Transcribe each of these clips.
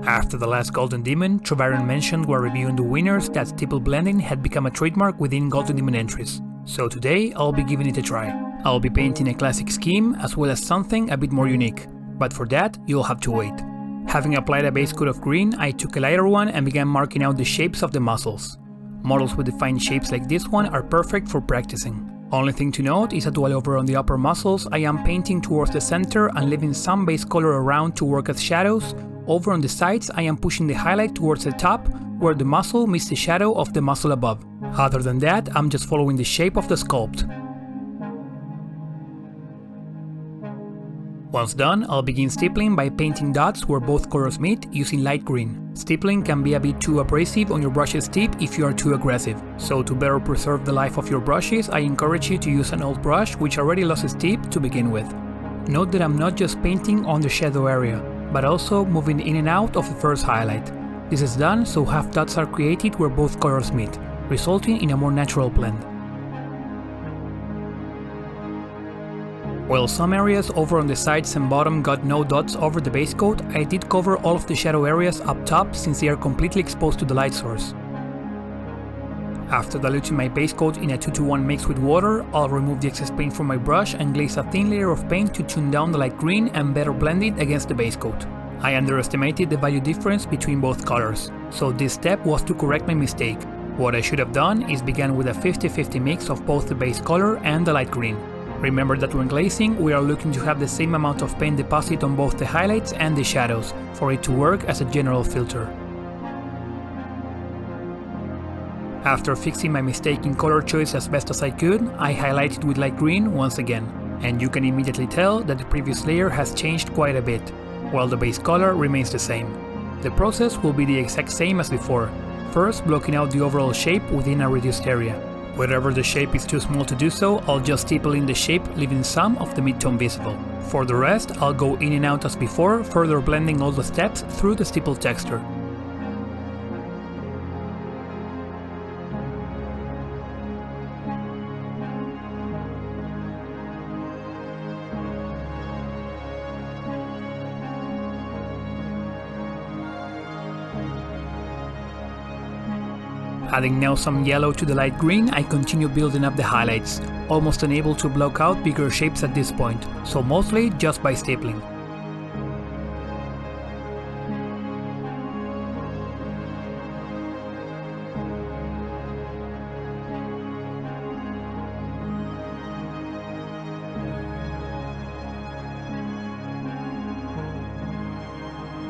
After the last Golden Demon, Trevaryon mentioned while reviewing the winners that stipple blending had become a trademark within Golden Demon entries. So today I'll be giving it a try. I'll be painting a classic scheme as well as something a bit more unique, but for that you'll have to wait. Having applied a base coat of green, I took a lighter one and began marking out the shapes of the muscles. Models with defined shapes like this one are perfect for practicing. Only thing to note is that while over on the upper muscles I am painting towards the center and leaving some base color around to work as shadows, over on the sides I am pushing the highlight towards the top where the muscle meets the shadow of the muscle above. Other than that, I'm just following the shape of the sculpt. Once done, I'll begin stippling by painting dots where both colors meet using light green. Stippling can be a bit too abrasive on your brush's tip if you are too aggressive, so to better preserve the life of your brushes, I encourage you to use an old brush which already lost its tip to begin with. Note that I'm not just painting on the shadow area, but also moving in and out of the first highlight. This is done so half dots are created where both colors meet, resulting in a more natural blend. While some areas over on the sides and bottom got no dots over the base coat, I did cover all of the shadow areas up top since they are completely exposed to the light source. After diluting my base coat in a 2:1 mix with water, I'll remove the excess paint from my brush and glaze a thin layer of paint to tone down the light green and better blend it against the base coat. I underestimated the value difference between both colors, so this step was to correct my mistake. What I should have done is began with a 50-50 mix of both the base color and the light green. Remember that when glazing, we are looking to have the same amount of paint deposit on both the highlights and the shadows, for it to work as a general filter. After fixing my mistake in color choice as best as I could, I highlighted with light green once again, and you can immediately tell that the previous layer has changed quite a bit, while the base color remains the same. The process will be the exact same as before, first blocking out the overall shape within a reduced area. Wherever the shape is too small to do so, I'll just stipple in the shape, leaving some of the midtone visible. For the rest, I'll go in and out as before, further blending all the steps through the stipple texture. Adding now some yellow to the light green, I continue building up the highlights, almost unable to block out bigger shapes at this point, so mostly just by stippling.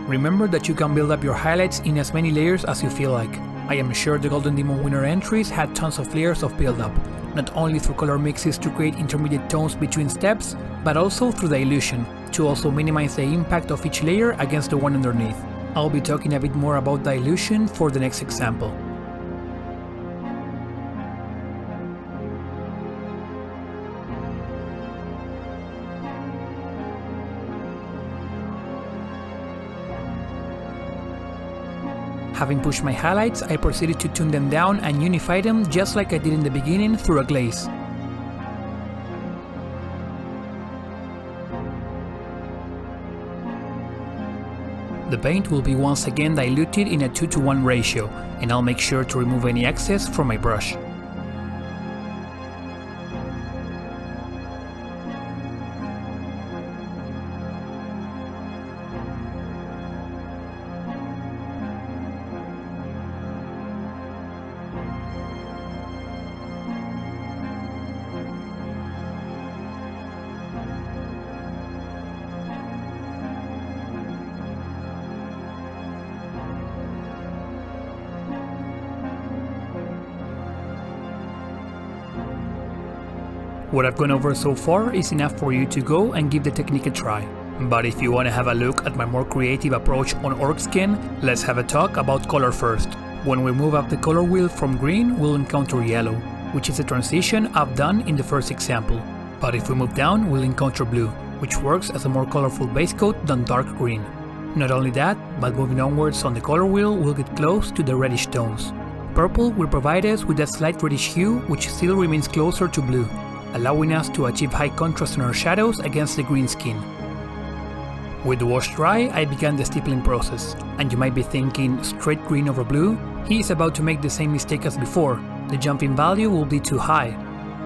Remember that you can build up your highlights in as many layers as you feel like. I am sure the Golden Demon winner entries had tons of layers of build-up, not only through color mixes to create intermediate tones between steps, but also through dilution, to also minimize the impact of each layer against the one underneath. I'll be talking a bit more about dilution for the next example. Having pushed my highlights, I proceeded to tone them down and unify them just like I did in the beginning through a glaze. The paint will be once again diluted in a 2:1 ratio, and I'll make sure to remove any excess from my brush. What I've gone over so far is enough for you to go and give the technique a try. But if you want to have a look at my more creative approach on orc skin, let's have a talk about color first. When we move up the color wheel from green, we'll encounter yellow, which is a transition I've done in the first example. But if we move down, we'll encounter blue, which works as a more colorful base coat than dark green. Not only that, but moving onwards on the color wheel, we'll get close to the reddish tones. Purple will provide us with a slight reddish hue, which still remains closer to blue, allowing us to achieve high contrast in our shadows against the green skin. With the wash dry, I began the stippling process, and you might be thinking, straight green over blue? He is about to make the same mistake as before, the jumping value will be too high.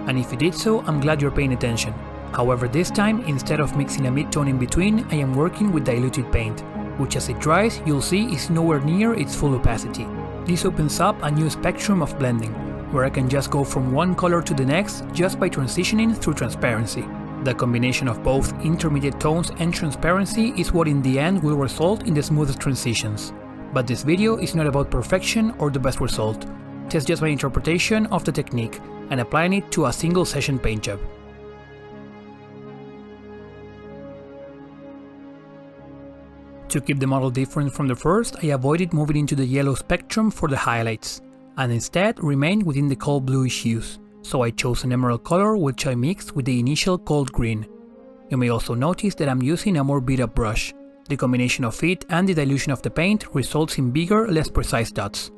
And if you did so, I'm glad you're paying attention. However, this time, instead of mixing a mid-tone in between, I am working with diluted paint, which as it dries, you'll see is nowhere near its full opacity. This opens up a new spectrum of blending, where I can just go from one color to the next just by transitioning through transparency. The combination of both intermediate tones and transparency is what in the end will result in the smoothest transitions. But this video is not about perfection or the best result. It is just my interpretation of the technique and applying it to a single session paint job. To keep the model different from the first, I avoided moving into the yellow spectrum for the highlights, and instead remained within the cold bluish hues, so I chose an emerald color which I mixed with the initial cold green. You may also notice that I'm using a more beat up brush. The combination of it and the dilution of the paint results in bigger, less precise dots.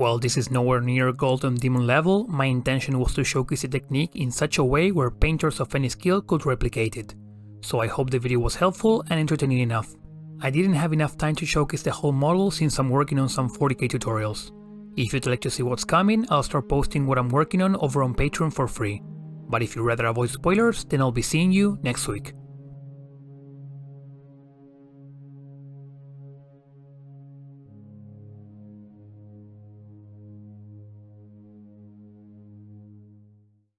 While this is nowhere near Golden Demon level, my intention was to showcase the technique in such a way where painters of any skill could replicate it. So I hope the video was helpful and entertaining enough. I didn't have enough time to showcase the whole model since I'm working on some 40k tutorials. If you'd like to see what's coming, I'll start posting what I'm working on over on Patreon for free. But if you'd rather avoid spoilers, then I'll be seeing you next week.